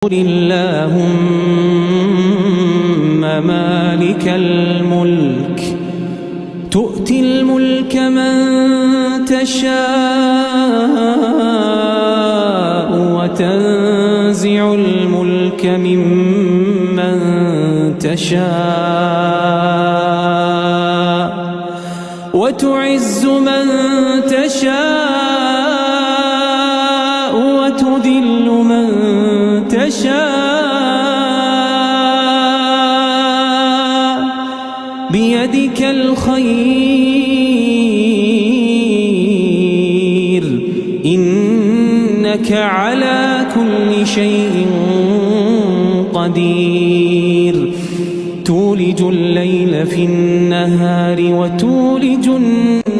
قل اللهم مالك الملك تؤتي الملك من تشاء وتنزع الملك ممن تشاء وتعز من تشاء وتذل من تشاء بيدك الخير إنك على كل شيء قدير تولج الليل في النهار وتولج النهار